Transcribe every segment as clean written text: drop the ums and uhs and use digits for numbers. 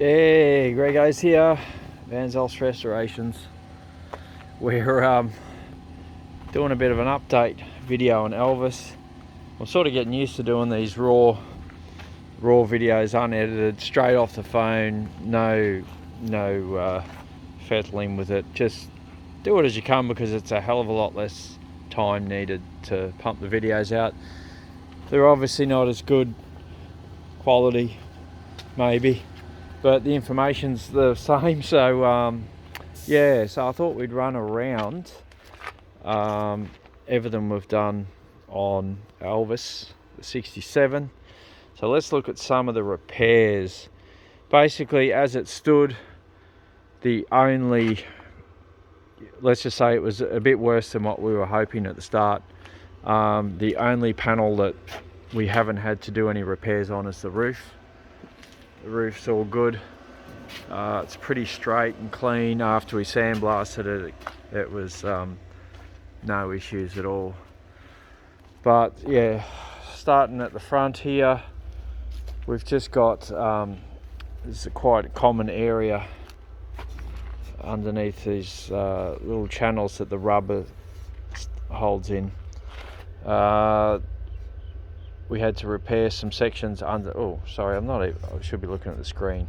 Hey, Greg Hayes here, Van Zelst Restorations. We're doing a bit of an update video on Elvis. I'm sort of getting used to doing these raw videos, unedited, straight off the phone, no fettling with it. Just do it as you come, because it's a hell of a lot less time needed to pump the videos out. They're obviously not as good quality, maybe, but the information's the same. So yeah, so I thought we'd run around everything we've done on Elvis, the 67. So let's look at some of the repairs. Basically, as it stood, the only, let's just say it was a bit worse than what we were hoping at the start. The only panel that we haven't had to do any repairs on is the roof. The roof's all good. It's pretty straight and clean. After we sandblasted it, it was no issues at all. But yeah, starting at the front here, we've just got this is quite a common area underneath these little channels that the rubber holds in. We had to repair some sections under, I should be looking at the screen.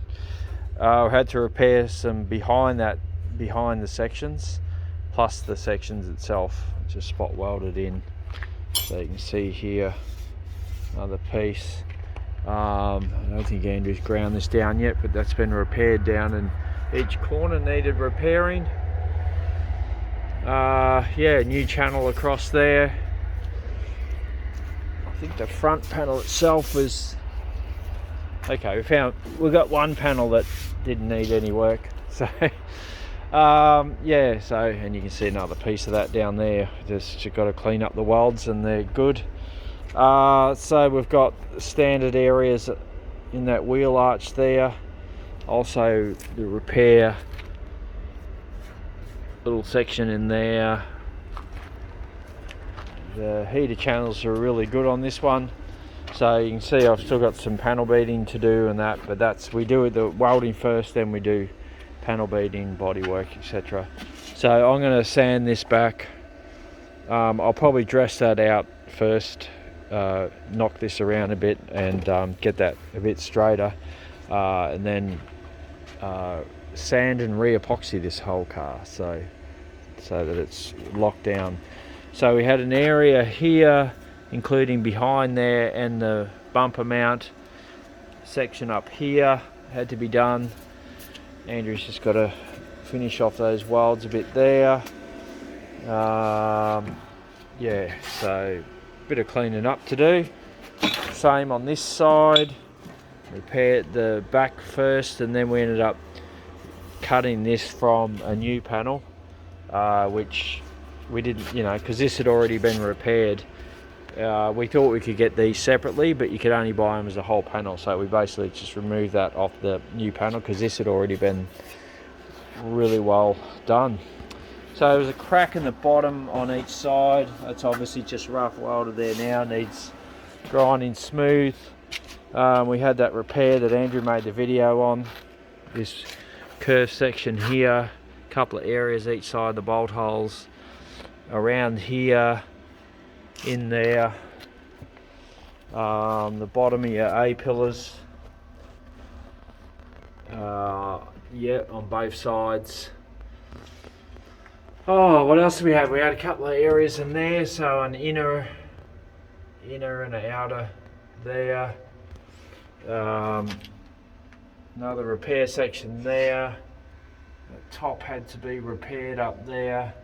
We had to repair some behind the sections, plus the sections itself, just spot welded in. So you can see here another piece. I don't think Andrew's ground this down yet, but that's been repaired down, and each corner needed repairing. Yeah, new channel across there. I think the front panel itself was okay. We've got one panel that didn't need any work, so yeah, so, and you can see another piece of that down there. Just got to clean up the welds and they're good. So we've got standard areas in that wheel arch there, also the repair little section in there. The heater channels are really good on this one, so you can see I've still got some panel beading to do and that, but we do the welding first, then we do panel beading, body work, etc. So I'm going to sand this back. I'll probably dress that out first, knock this around a bit and get that a bit straighter, and then sand and re-epoxy this whole car so that it's locked down. So we had an area here, including behind there, and the bumper mount section up here had to be done. Andrew's just got to finish off those welds a bit there. Yeah, so a bit of cleaning up to do. Same on this side. Repaired the back first, and then we ended up cutting this from a new panel, which we didn't, because this had already been repaired. We thought we could get these separately, but you could only buy them as a whole panel, so we basically just removed that off the new panel because this had already been really well done. So there was a crack in the bottom on each side. That's obviously just rough welded there now, needs grinding smooth. We had that repair that Andrew made the video on. This curved section here, a couple of areas each side, the bolt holes around here, in there, the bottom of your A-pillars, yeah, on both sides. Oh, what else did we have? We had a couple of areas in there, so an inner and an outer there. Another repair section there. The top had to be repaired up there.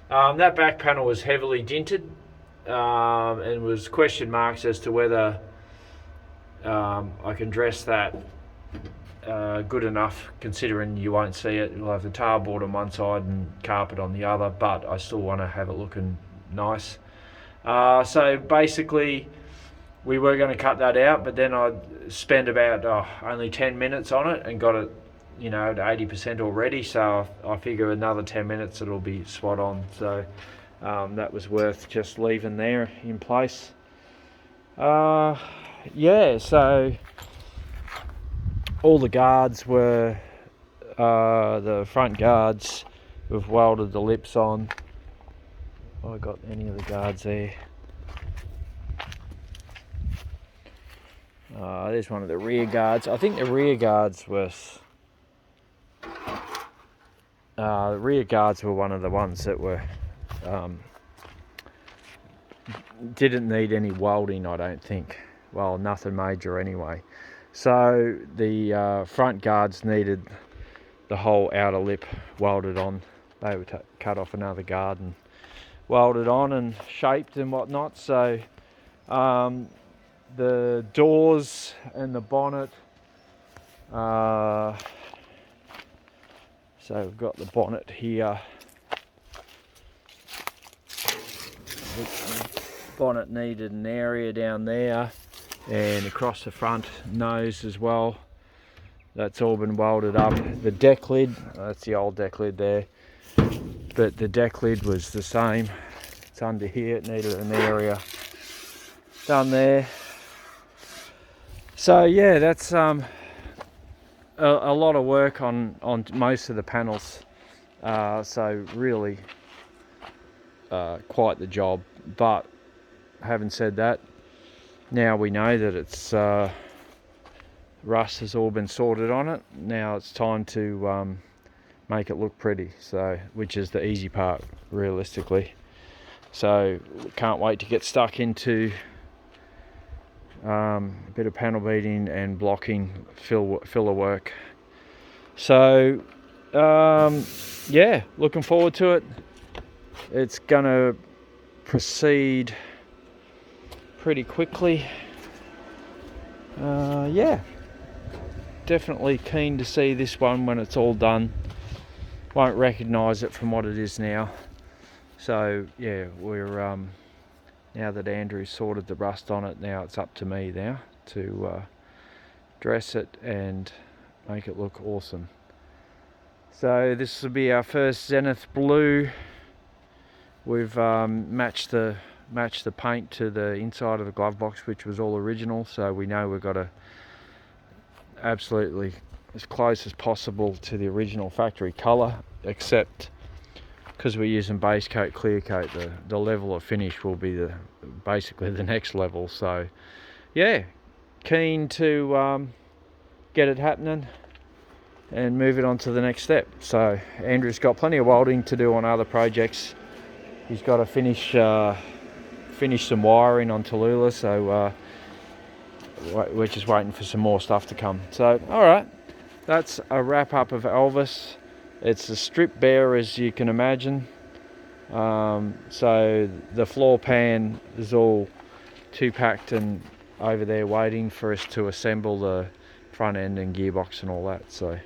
That back panel was heavily dinted, and was question marks as to whether I can dress that good enough, considering you won't see it. You'll have the tarboard on one side and carpet on the other, but I still want to have it looking nice. So basically we were going to cut that out, but then I spent about only 10 minutes on it and got it to 80% already, so I figure another 10 minutes it'll be spot on. So that was worth just leaving there in place. Yeah, so all the guards were, the front guards, we've welded the lips on. Have I got any of the guards there? There's one of the rear guards. I think the rear guards was the rear guards were one of the ones that were didn't need any welding, I don't think. Well, nothing major anyway. So the front guards needed the whole outer lip welded on. They were cut off another guard and welded on and shaped and whatnot. So the doors and the bonnet, so we've got the bonnet here. The bonnet needed an area down there and across the front nose as well. That's all been welded up. The deck lid, that's the old deck lid there, but the deck lid was the same. It's under here, it needed an area done there. So yeah, that's a lot of work on most of the panels. So really quite the job. But having said that, now we know that it's rust has all been sorted on it. Now it's time to make it look pretty. So, which is the easy part, realistically. So can't wait to get stuck into a bit of panel beating and blocking filler work. So yeah, looking forward to it. It's gonna proceed pretty quickly. Yeah, definitely keen to see this one when it's all done. Won't recognise it from what it is now. So yeah, we're now that Andrew's sorted the rust on it, now it's up to me now to dress it and make it look awesome. So this will be our first Zenith Blue. We've matched the paint to the inside of the glove box, which was all original, so we know we've got to absolutely as close as possible to the original factory colour, except because we're using base coat, clear coat, the level of finish will be basically the next level. So yeah, keen to get it happening and move it on to the next step. So Andrew's got plenty of welding to do on other projects. He's got to finish some wiring on Tallulah, so we're just waiting for some more stuff to come. So alright, that's a wrap up of Elvis. It's a strip bare, as you can imagine. So the floor pan is all two-packed and over there waiting for us to assemble the front end and gearbox and all that. So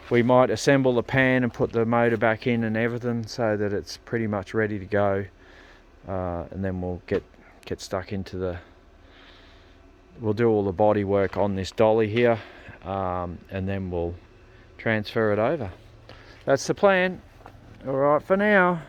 we might assemble the pan and put the motor back in and everything so that it's pretty much ready to go. And then we'll get stuck into we'll do all the body work on this dolly here, and then we'll transfer it over. That's the plan. All right for now.